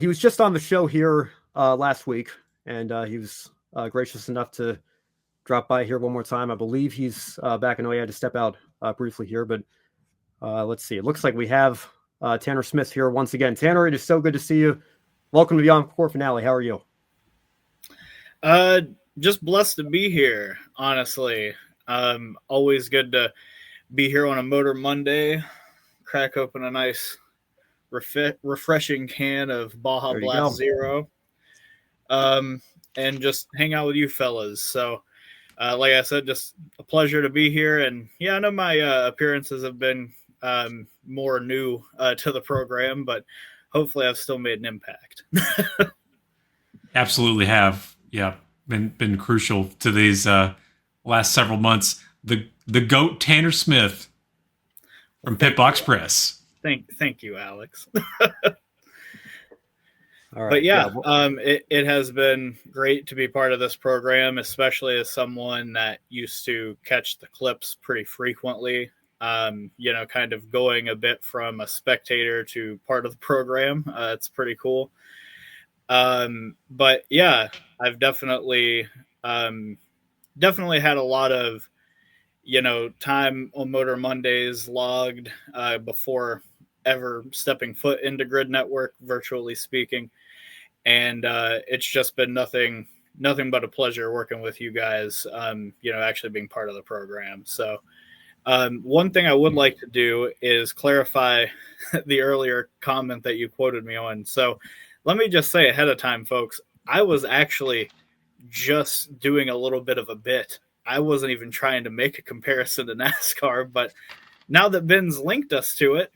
he was just on the show here last week, and he was gracious enough to drop by here one more time. I believe he's back. I know he had to step out briefly here, but let's see. It looks like we have Tanner Smith here once again. Tanner, it is so good to see you. Welcome to the Encore finale. How are you? Just blessed to be here, honestly. Always good to be here on a Motor Monday, crack open a nice refreshing can of Baja There you Blast go. Zero, and just hang out with you fellas. So, like I said, just a pleasure to be here. And yeah, I know my appearances have been more new to the program, but hopefully I've still made an impact. Absolutely have. Yeah, been crucial to these last several months. The GOAT Tanner Smith from Pitbox Press. Thank you, Alex. All right. But yeah, it has been great to be part of this program, especially as someone that used to catch the clips pretty frequently. Kind of going a bit from a spectator to part of the program. It's pretty cool. But yeah, I've definitely had a lot of, time on Motor Mondays logged before ever stepping foot into Grid Network, virtually speaking. And it's just been nothing but a pleasure working with you guys, actually being part of the program. So one thing I would like to do is clarify the earlier comment that you quoted me on. So let me just say ahead of time, folks, I was actually just doing a little bit of a bit. I wasn't even trying to make a comparison to NASCAR, but now that Ben's linked us to it,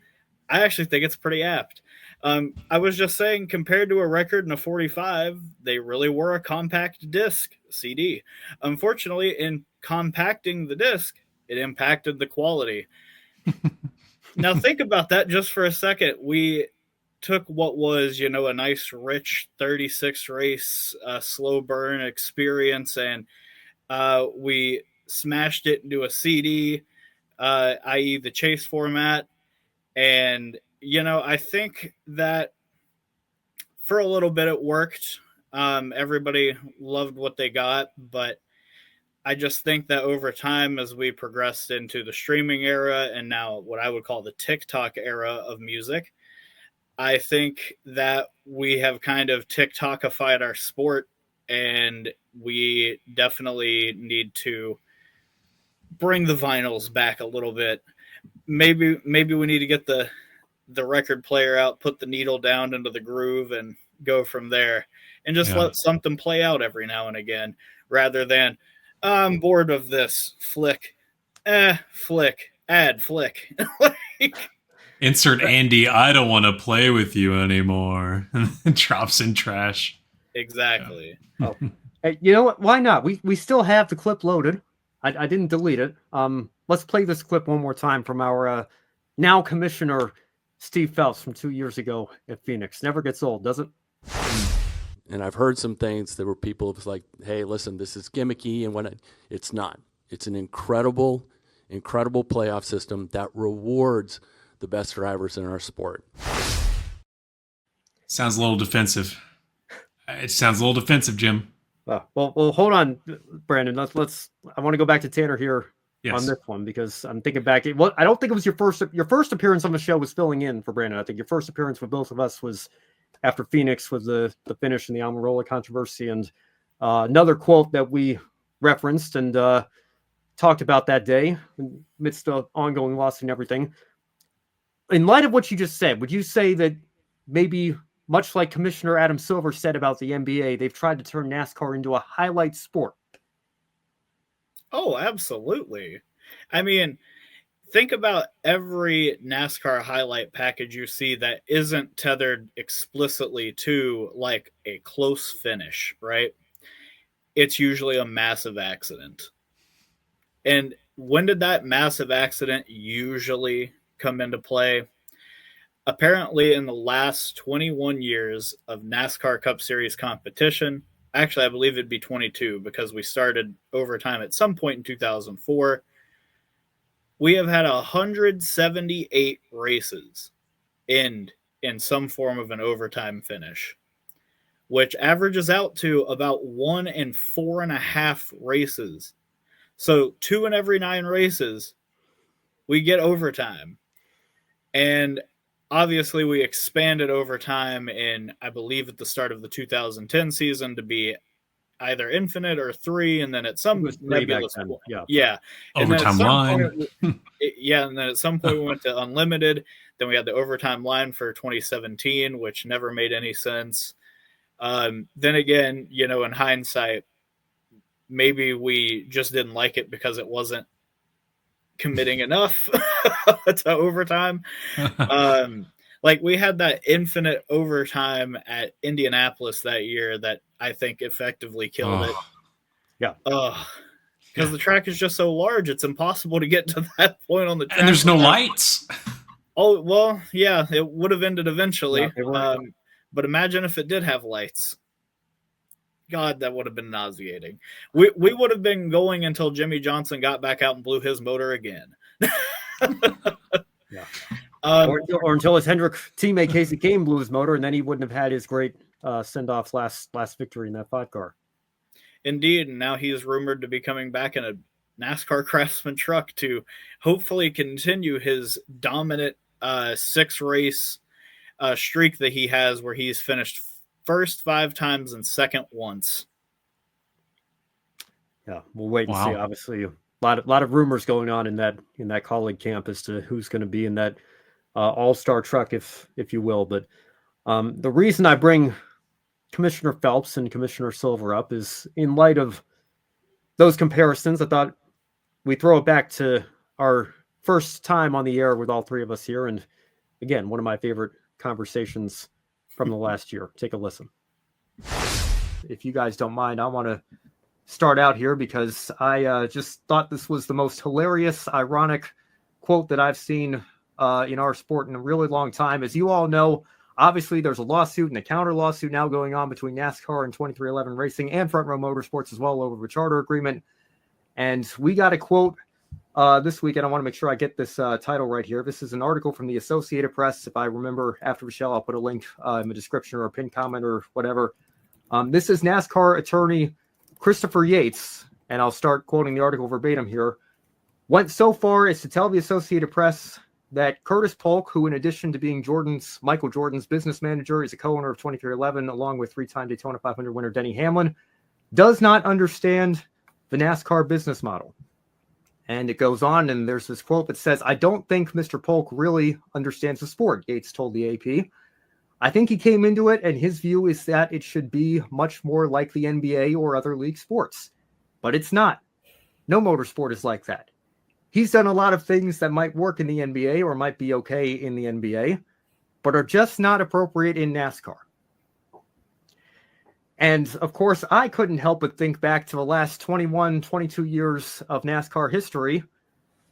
I actually think it's pretty apt. I was just saying, compared to a record and a 45, they really were a compact disc CD. Unfortunately, in compacting the disc, it impacted the quality. Now, think about that just for a second. We took what was, a nice, rich 36 race slow burn experience, and we smashed it into a CD, i.e. the chase format. And I think that for a little bit it worked. Everybody loved what they got, but I just think that over time, as we progressed into the streaming era and now what I would call the TikTok era of music, I think that we have kind of TikTokified our sport, and we definitely need to bring the vinyls back a little bit. Maybe we need to get the record player out, put the needle down into the groove, and go from there, and just let something play out every now and again, rather than I'm bored of this flick, add flick. Insert Andy, I don't want to play with you anymore. Drops in trash. Exactly. Yeah. Oh. Hey, you know what? Why not? We still have the clip loaded. I didn't delete it. Let's play this clip one more time from our now commissioner Steve Phelps from 2 years ago at Phoenix. Never gets old, does it? And I've heard some things that were people was like, hey, listen, this is gimmicky, and when it's not. It's an incredible playoff system that rewards the best drivers in our sport. Sounds a little defensive. It sounds a little defensive, Jim. Well, hold on, Brandon. Let's. I want to go back to Tanner here on this one, because I'm thinking back. Well, I don't think it was your first appearance on the show was filling in for Brandon. I think your first appearance with both of us was after Phoenix, was the finish in the Almirola controversy, and another quote that we referenced and talked about that day amidst the ongoing lawsuit and everything. In light of what you just said, would you say that maybe, much like Commissioner Adam Silver said about the NBA, they've tried to turn NASCAR into a highlight sport? Oh, absolutely. I mean, think about every NASCAR highlight package you see that isn't tethered explicitly to like a close finish, right? It's usually a massive accident. And when did that massive accident usually come into play? Apparently, in the last 21 years of NASCAR Cup Series competition, actually, I believe it'd be 22 because we started overtime at some point in 2004. We have had 178 races end in some form of an overtime finish, which averages out to about 1 in 4.5 races. So 2 in every 9 races, we get overtime. And obviously we expanded overtime in, I believe, at the start of the 2010 season to be either infinite or 3, and then at some nebulous point. Yeah. Overtime line. And then at some point we went to unlimited. Then we had the overtime line for 2017, which never made any sense. Then again, in hindsight, maybe we just didn't like it because it wasn't committing enough to overtime. Like we had that infinite overtime at Indianapolis that year that I think effectively killed it. Yeah. Because the track is just so large, it's impossible to get to that point on the track. And there's no lights. Oh, well, yeah, it would have ended eventually. But imagine if it did have lights. God, that would have been nauseating. We would have been going until Jimmy Johnson got back out and blew his motor again. Yeah. Or until his Hendrick teammate Casey Kane blew his motor, and then he wouldn't have had his great send-off last victory in that 5-car. Indeed, and now he's rumored to be coming back in a NASCAR Craftsman truck to hopefully continue his dominant 6-race streak that he has, where he's finished first 5 times and second once. Yeah, we'll wait and see. Obviously, a lot of rumors going on in that colleague camp as to who's going to be in that all-star truck, if you will. But the reason I bring Commissioner Phelps and Commissioner Silver up is in light of those comparisons. I thought we throw it back to our first time on the air with all 3 of us here, and again, one of my favorite conversations from the last year. Take a listen. If you guys don't mind, I want to start out here because I just thought this was the most hilarious, ironic quote that I've seen in our sport in a really long time. As you all know, obviously there's a lawsuit and a counter lawsuit now going on between NASCAR and 2311 Racing and Front Row Motorsports as well over the charter agreement. And we got a quote this week, and I want to make sure I get this title right here. This is an article from the Associated Press. If I remember after the show, I'll put a link in the description or a pinned comment or whatever. This is NASCAR attorney Christopher Yates, and I'll start quoting the article verbatim here, went so far as to tell the Associated Press that Curtis Polk, who in addition to being Michael Jordan's business manager, is a co-owner of 2311, along with 3-time Daytona 500 winner Denny Hamlin, does not understand the NASCAR business model. And it goes on, and there's this quote that says, "I don't think Mr. Polk really understands the sport," Yates told the AP. "I think he came into it, and his view is that it should be much more like the NBA or other league sports. But it's not. No motorsport is like that. He's done a lot of things that might work in the NBA or might be okay in the NBA, but are just not appropriate in NASCAR." And, of course, I couldn't help but think back to the last 21, 22 years of NASCAR history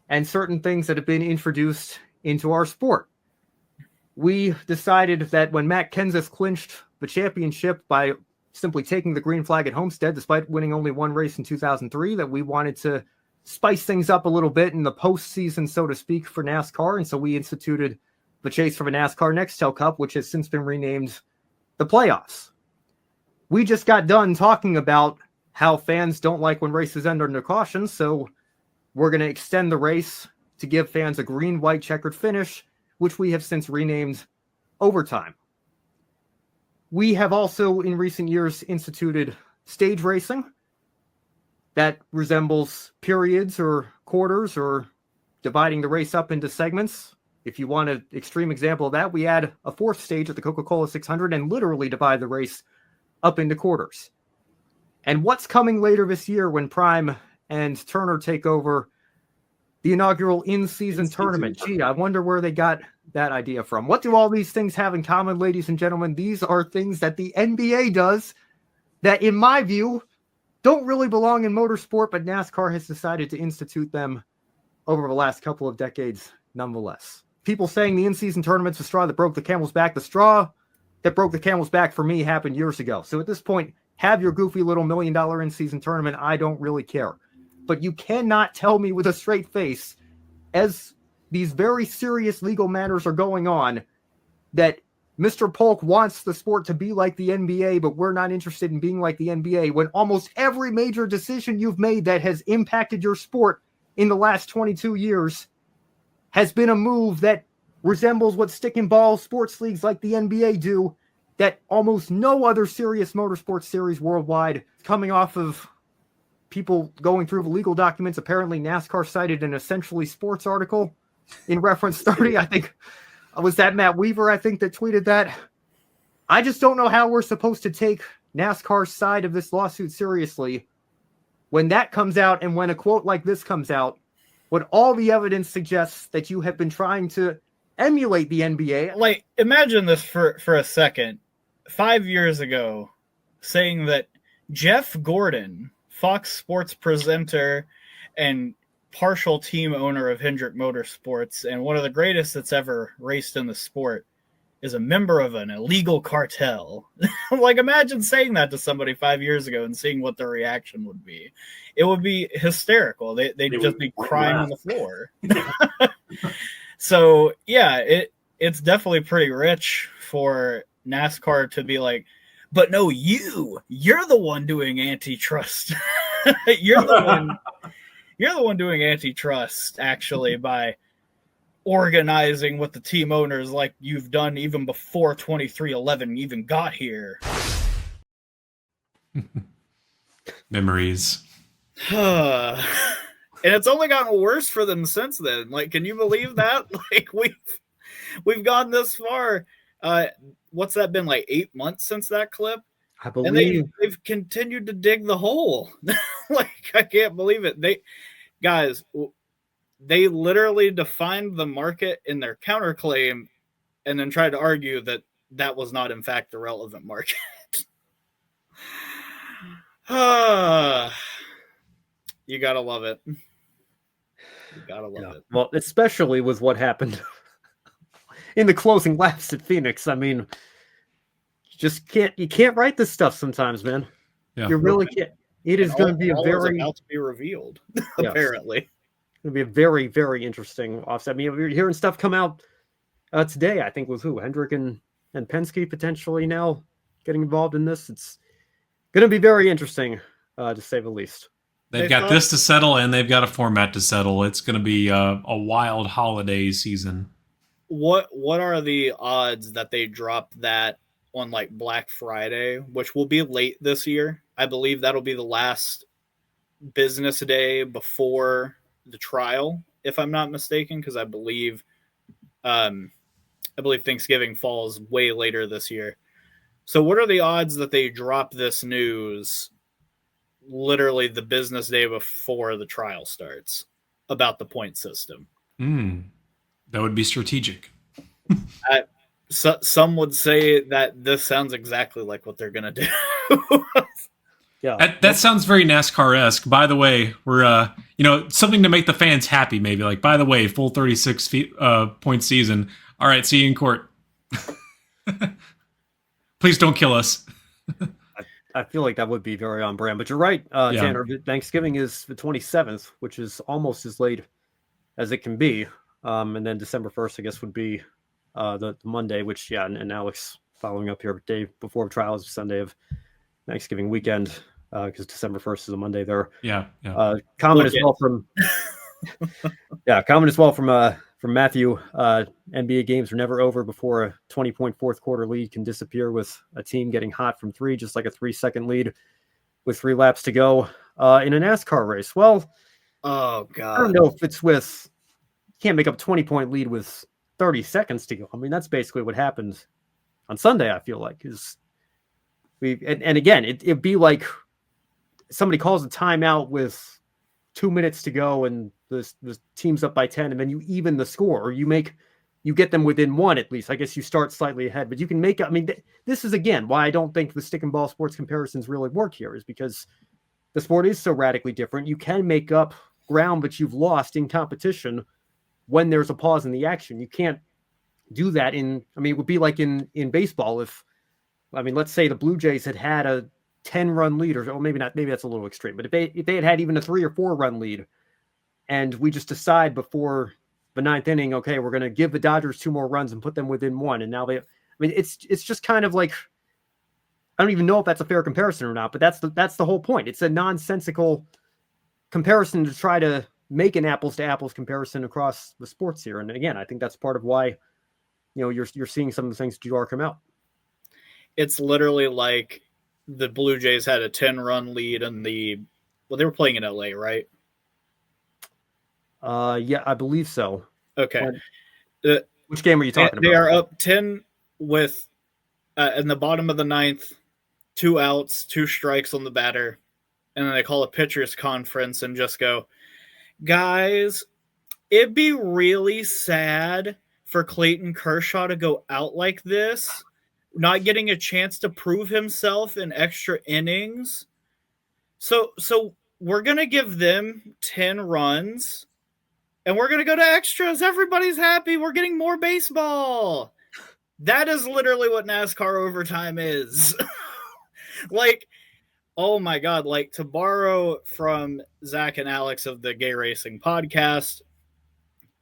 and certain things that have been introduced into our sport. We decided that when Matt Kenseth clinched the championship by simply taking the green flag at Homestead, despite winning only 1 race in 2003, that we wanted to spice things up a little bit in the postseason, so to speak, for NASCAR. And so we instituted the chase for the NASCAR Nextel Cup, which has since been renamed the playoffs. We just got done talking about how fans don't like when races end under caution, so we're going to extend the race to give fans a green, white, checkered finish, which we have since renamed overtime. We have also, in recent years, instituted stage racing that resembles periods or quarters or dividing the race up into segments. If you want an extreme example of that, we add a 4th stage at the Coca-Cola 600 and literally divide the race up into quarters. And what's coming later this year when Prime and Turner take over the inaugural in-season tournament? Gee, I wonder where they got that idea from. What do all these things have in common, ladies and gentlemen? These are things that the NBA does that, in my view, don't really belong in motorsport, but NASCAR has decided to institute them over the last couple of decades nonetheless. People saying the in-season tournament's the straw that broke the camel's back. The straw that broke the camel's back for me happened years ago. So at this point, have your goofy little $1 million in-season tournament. I don't really care. But you cannot tell me with a straight face, as these very serious legal matters are going on, that Mr. Polk wants the sport to be like the NBA, but we're not interested in being like the NBA, when almost every major decision you've made that has impacted your sport in the last 22 years has been a move that resembles what stick and ball sports leagues like the NBA do, that almost no other serious motorsports series worldwide, coming off of people going through the legal documents. Apparently NASCAR cited an Essentially Sports article in reference 30. I think, was that Matt Weaver, I think, that tweeted that. I just don't know how we're supposed to take NASCAR's side of this lawsuit seriously when that comes out, and when a quote like this comes out, when all the evidence suggests that you have been trying to emulate the NBA. Like, imagine this for a second. 5 years ago, saying that Jeff Gordon, Fox Sports presenter and partial team owner of Hendrick Motorsports, and one of the greatest that's ever raced in the sport, is a member of an illegal cartel. Like, imagine saying that to somebody 5 years ago and seeing what their reaction would be. It would be hysterical. They'd just be crying on the floor. So, yeah, it's definitely pretty rich for NASCAR to be like, but no, you're the one doing antitrust. You're the one doing antitrust, actually, by organizing with the team owners like you've done even before 2311 even got here. Memories. And it's only gotten worse for them since then. Like, can you believe that? Like, we've gone this far. What's that been, like 8 months since that clip? I believe. And they've continued to dig the hole. Like, I can't believe it. They literally defined the market in their counterclaim and then tried to argue that was not, in fact, the relevant market. You gotta love it. You gotta love it. Well, especially with what happened in the closing laps at Phoenix. I mean, you can't write this stuff sometimes, man. Yeah. You really can't. It is going to be about to be revealed, apparently. It's going to be a very, very interesting offset. I mean, we're hearing stuff come out today, I think, with who? Hendrick and Penske potentially now getting involved in this. It's going to be very interesting, to say the least. They've got this to settle, and they've got a format to settle. It's going to be a wild holiday season. What are the odds that they drop that on like Black Friday, which will be late this year? I believe that'll be the last business day before the trial, if I'm not mistaken, because I believe Thanksgiving falls way later this year. So what are the odds that they drop this news literally the business day before the trial starts about the point system? That would be strategic. Some would say that this sounds exactly like what they're going to do. Yeah, that sounds very NASCAR-esque. By the way, we're something to make the fans happy. Maybe like, by the way, full 36 point season. All right, see you in court. Please don't kill us. I feel like that would be very on brand, but you're right, Tanner. Thanksgiving is the 27th, which is almost as late as it can be. And then December 1st, I guess, would be the Monday, which, and Alex following up here, day before trial is Sunday of Thanksgiving weekend, because December 1st is a Monday there. Comment as well from from Matthew. NBA games are never over before a 20-point fourth quarter lead can disappear with a team getting hot from three, just like a 3-second lead with 3 laps to go in a NASCAR race. Well, oh God, I don't know if it's with can't make up a 20-point lead with 30 seconds to go. I mean, that's basically what happened on Sunday. I feel like and again, it'd be like somebody calls a timeout with 2 minutes to go and the team's up by 10, and then you even the score, or you get them within 1 at least. I guess you start slightly ahead, but you can make. I mean, this is again why I don't think the stick and ball sports comparisons really work here, is because the sport is so radically different. You can make up ground, but you've lost in competition when there's a pause in the action. You can't do that it would be like in baseball. Let's say the Blue Jays had a 10-run lead, or maybe not, maybe that's a little extreme, but if they had even a 3 or 4-run lead, and we just decide before the 9th inning, okay, we're going to give the Dodgers 2 more runs and put them within 1. And now I mean, it's just kind of like, I don't even know if that's a fair comparison or not, but that's the whole point. It's a nonsensical comparison to try to make an apples to apples comparison across the sports here. And again, I think that's part of why, you're seeing some of the things you are come out. It's literally like the Blue Jays had a 10-run lead in they were playing in LA, right? Yeah, I believe so. Okay. Which game are you talking about? They are up 10 with in the bottom of the ninth, 2 outs, 2 strikes on the batter, and then they call a pitcher's conference and just go, guys, it'd be really sad for Clayton Kershaw to go out like this, not getting a chance to prove himself in extra innings. So we're going to give them 10 runs, and we're going to go to extras. Everybody's happy. We're getting more baseball. That is literally what NASCAR overtime is. Like, oh my God, like, to borrow from Zach and Alex of the Gay Racing podcast,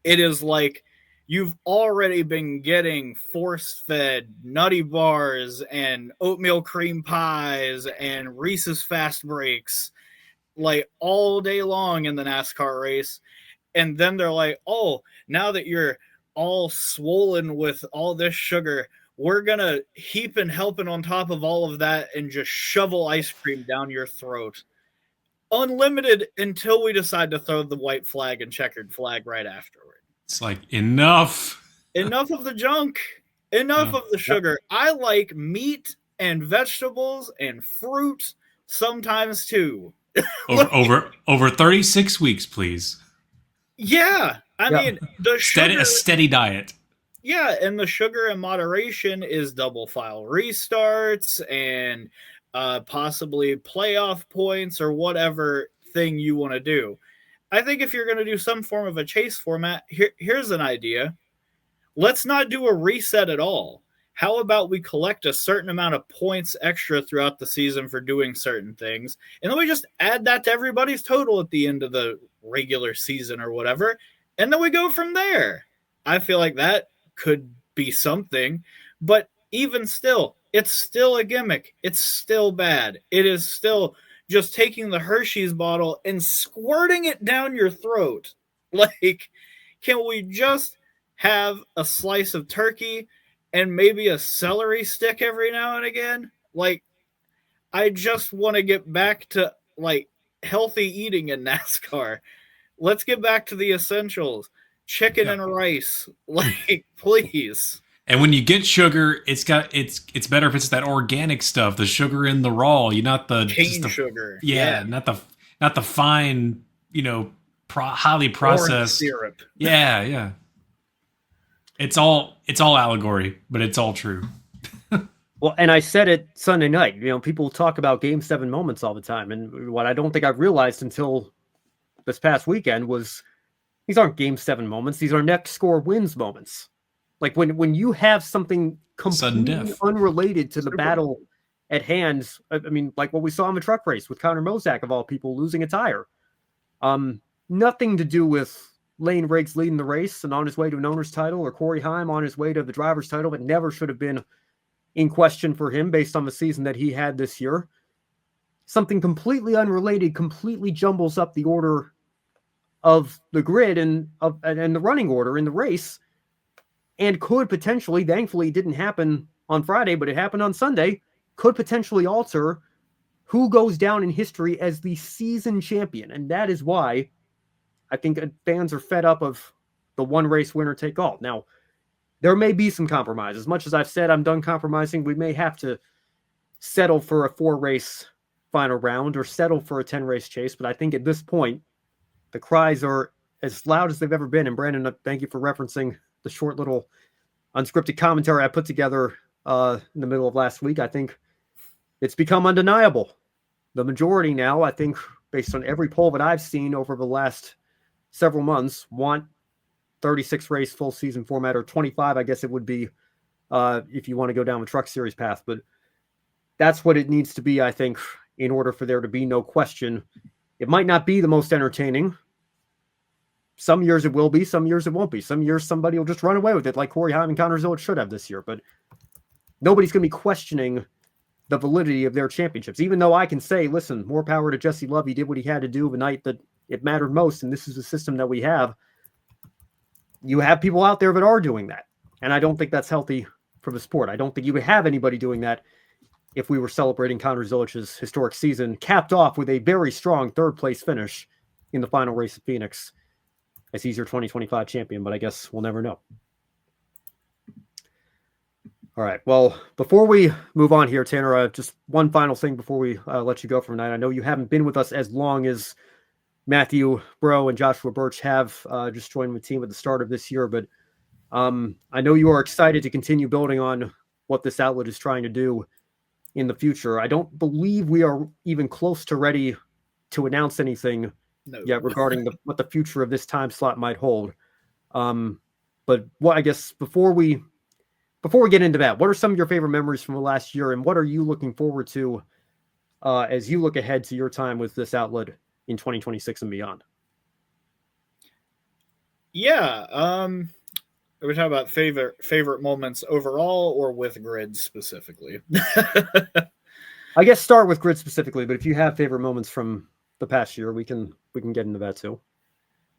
it is like you've already been getting force-fed nutty bars and oatmeal cream pies and Reese's Fast Breaks, like, all day long in the NASCAR race. And then they're like, oh, now that you're all swollen with all this sugar, we're going to heap and helping on top of all of that and just shovel ice cream down your throat. Unlimited until we decide to throw the white flag and checkered flag right afterward. It's like, enough. Enough of the junk. Enough of the sugar. I like meat and vegetables and fruit sometimes too. over 36 weeks, please. Yeah. I mean, the sugar, a steady diet. Yeah, and the sugar in moderation is double file restarts and possibly playoff points or whatever thing you want to do. I think if you're going to do some form of a chase format, here's an idea. Let's not do a reset at all. How about we collect a certain amount of points extra throughout the season for doing certain things, and then we just add that to everybody's total at the end of the regular season or whatever, and then we go from there. I feel like that could be something, but even still, it's still a gimmick. It's still bad. It is still just taking the Hershey's bottle and squirting it down your throat. Like, can we just have a slice of turkey and maybe a celery stick every now and again? Like, I just want to get back to, like, healthy eating in NASCAR. Let's get back to the essentials. Chicken and rice, like, please. And when you get sugar, it's better if it's that organic stuff, the sugar in the raw. You not the cane sugar. Yeah, not the fine, highly processed orange syrup. Yeah. It's all allegory, but it's all true. Well, and I said it Sunday night. People talk about Game 7 moments all the time, and what I don't think I've realized until this past weekend was these aren't Game 7 moments. These are next score wins moments. Like when you have something completely unrelated to the battle at hand. I mean, like what we saw in the truck race with Connor Mozak, of all people, losing a tire. Nothing to do with Lane Riggs leading the race and on his way to an owner's title, or Corey Heim on his way to the driver's title, but never should have been in question for him based on the season that he had this year. Something completely unrelated completely jumbles up the order of the grid and the running order in the race, and could potentially, thankfully it didn't happen on Friday, but it happened on Sunday, could potentially alter who goes down in history as the season champion. And that is why I think fans are fed up of the one race winner take all. Now, there may be some compromise. As much as I've said I'm done compromising, we may have to settle for a 4-race final round or settle for a 10-race chase. But I think at this point, the cries are as loud as they've ever been. And Brandon, thank you for referencing the short little unscripted commentary I put together in the middle of last week. I think it's become undeniable. The majority now, I think, based on every poll that I've seen over the last several months, want 36-race full season format, or 25, I guess it would be, if you want to go down the Truck Series path. But that's what it needs to be, I think, in order for there to be no question. It might not be the most entertaining. Some years it will be, some years it won't be. Some years somebody will just run away with it, like Corey Heim and Connor Zillett should have this year. But nobody's going to be questioning the validity of their championships. Even though I can say, listen, more power to Jesse Love. He did what he had to do the night that it mattered most, and this is the system that we have. You have people out there that are doing that, and I don't think that's healthy for the sport. I don't think you would have anybody doing that if we were celebrating Conor Zilich's historic season, capped off with a very strong third-place finish in the final race at Phoenix, as he's your 2025 champion, but I guess we'll never know. All right. Well, before we move on here, Tanner, just one final thing before we let you go for tonight. I know you haven't been with us as long as Matthew Bro and Joshua Birch have just joined the team at the start of this year, but I know you are excited to continue building on what this outlet is trying to do in the future. I don't believe we are even close to ready to announce anything yet regarding what the future of this time slot might hold. But what I guess before we get into that, what are some of your favorite memories from the last year, and what are you looking forward to as you look ahead to your time with this outlet in 2026 and beyond? Yeah. Are we talking about favorite moments overall or with Grid specifically? I guess start with Grid specifically, but if you have favorite moments from the past year, we can get into that too.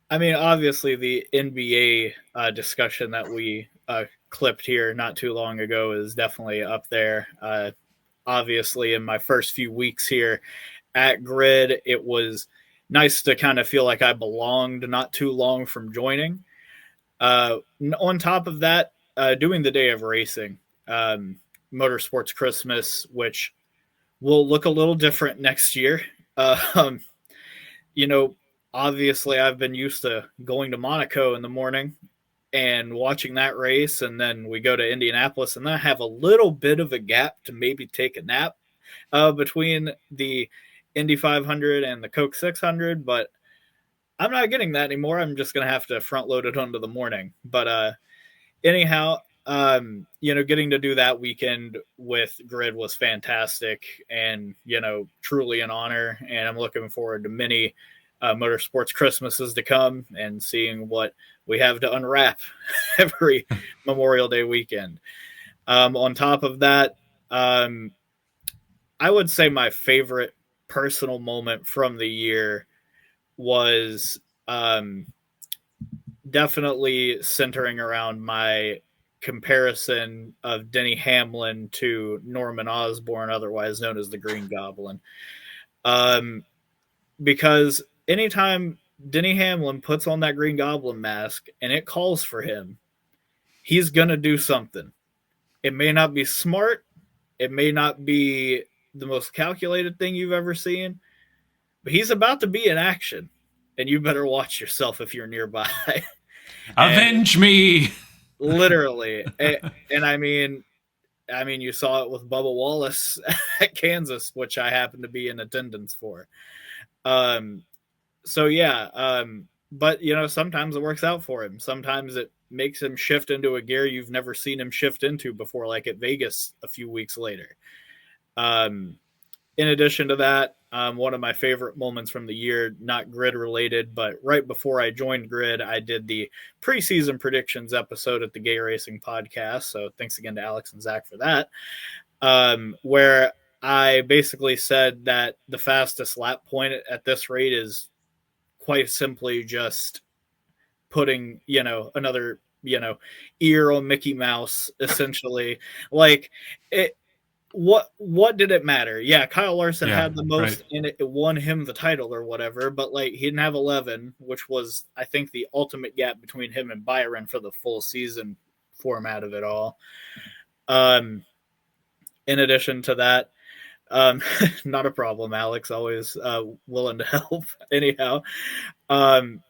I mean, obviously the NBA discussion that we clipped here not too long ago is definitely up there. Obviously, in my first few weeks here at Grid, it was nice to kind of feel like I belonged not too long from joining. On top of that, doing the day of racing, Motorsports Christmas, which will look a little different next year. Obviously I've been used to going to Monaco in the morning and watching that race, and then we go to Indianapolis, and then I have a little bit of a gap to maybe take a nap between the Indy 500 and the Coke 600, but I'm not getting that anymore. I'm just going to have to front load it onto the morning. But anyhow, getting to do that weekend with Grid was fantastic and, truly an honor. And I'm looking forward to many Motorsports Christmases to come and seeing what we have to unwrap every Memorial Day weekend. On top of that, I would say my favorite personal moment from the year was definitely centering around my comparison of Denny Hamlin to Norman Osborn, otherwise known as the Green Goblin. Because anytime Denny Hamlin puts on that Green Goblin mask and it calls for him, he's going to do something. It may not be smart. It may not be the most calculated thing you've ever seen, but he's about to be in action, and you better watch yourself if you're nearby. Avenge me! Literally. And I mean, you saw it with Bubba Wallace at Kansas, which I happened to be in attendance for. So yeah, but sometimes it works out for him. Sometimes it makes him shift into a gear you've never seen him shift into before, like at Vegas a few weeks later. In addition to that, one of my favorite moments from the year, not Grid related, but right before I joined Grid, I did the preseason predictions episode at the Gay Racing Podcast. So thanks again to Alex and Zach for that, where I basically said that the fastest lap point at this rate is quite simply just putting, another, ear on Mickey Mouse, essentially. Like it. What did it matter? Yeah, Kyle Larson had the most, right, and it won him the title or whatever, but like he didn't have 11, which was, I think, the ultimate gap between him and Byron for the full season format of it all. In addition to that, not a problem, Alex, always willing to help. Anyhow, in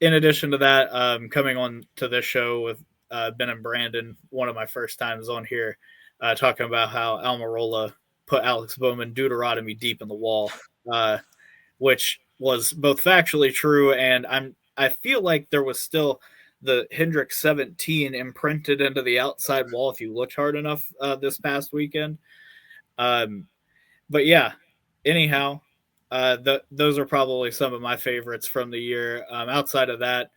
addition to that, coming on to this show with Ben and Brandon, one of my first times on here, talking about how Almirola put Alex Bowman Deuteronomy deep in the wall, which was both factually true, and I feel like there was still the Hendrick 17 imprinted into the outside wall if you looked hard enough this past weekend. But yeah, anyhow, those are probably some of my favorites from the year. Outside of that,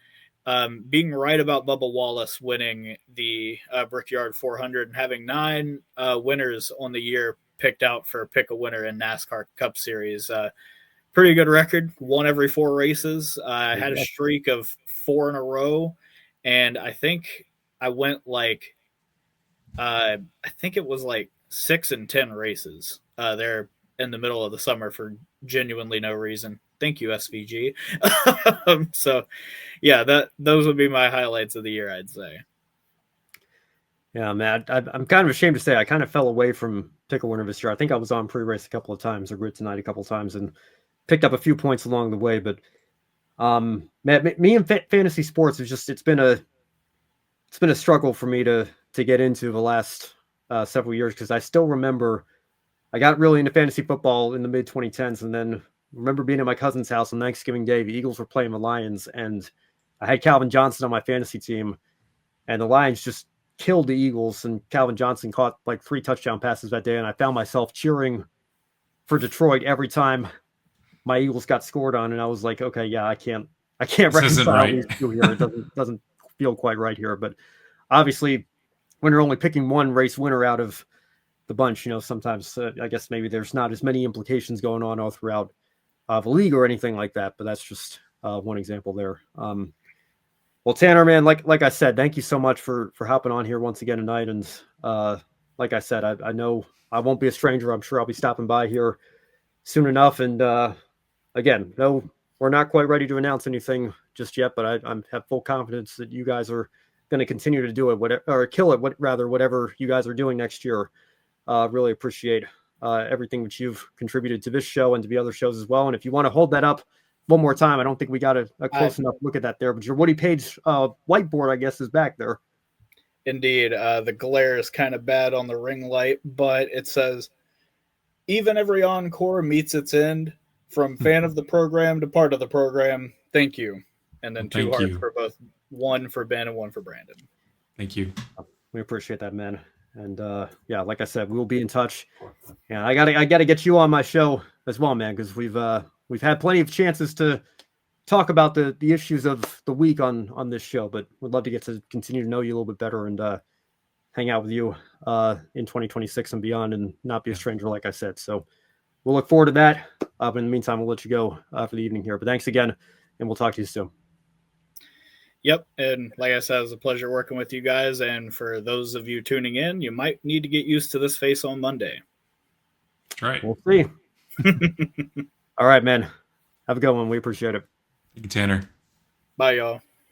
being right about Bubba Wallace winning the Brickyard 400 and having 9 winners on the year picked out for pick a winner in NASCAR Cup Series. Pretty good record. Won every 4 races. Had a streak of 4 in a row, and I think I went like I think it was like 6 and 10 races there in the middle of the summer for genuinely no reason. Thank you, SVG. So, yeah, those would be my highlights of the year, I'd say. Yeah, man, I'm kind of ashamed to say I kind of fell away from pick a winner this year. I think I was on pre-race a couple of times or grid tonight a couple of times and picked up a few points along the way. But man, me and fantasy sports is just it's been a struggle for me to get into the last several years because I still remember I got really into fantasy football in the mid 2010s and then remember being at my cousin's house on Thanksgiving Day. The Eagles were playing the Lions and I had Calvin Johnson on my fantasy team and the Lions just killed the Eagles and Calvin Johnson caught like 3 touchdown passes that day. And I found myself cheering for Detroit every time my Eagles got scored on. And I was like, okay, yeah, I can't reconcile these two here. It doesn't feel quite right here. But obviously when you're only picking one race winner out of the bunch, sometimes I guess maybe there's not as many implications going on all throughout the league or anything like that. But that's just one example there. Well, Tanner, man, like I said, thank you so much for hopping on here once again tonight. And like I said, I know I won't be a stranger. I'm sure I'll be stopping by here soon enough. And again, no, we're not quite ready to announce anything just yet, but I have full confidence that you guys are going to continue to do it, kill it, whatever you guys are doing next year. Really appreciate everything that you've contributed to this show and to the other shows as well. And if you want to hold that up one more time, I don't think we got a close enough look at that there, but your Woody Page whiteboard, I guess, is back there. Indeed. The glare is kind of bad on the ring light, but it says, even every encore meets its end. From fan of the program to part of the program, thank you. And then 2 hearts for both, 1 for Ben and 1 for Brandon. Thank you. We appreciate that, man. And yeah, like I said, we'll be in touch. And I gotta get you on my show as well, man, because we've had plenty of chances to talk about the issues of the week on this show, but we'd love to get to continue to know you a little bit better and hang out with you in 2026 and beyond and not be a stranger, like I said. So we'll look forward to that. But in the meantime, we'll let you go for the evening here. But thanks again, and we'll talk to you soon. Yep. And like I said, it was a pleasure working with you guys. And for those of you tuning in, you might need to get used to this face on Monday. That's right. We'll see. All right, man. Have a good one. We appreciate it. Thank you, Tanner. Bye, y'all.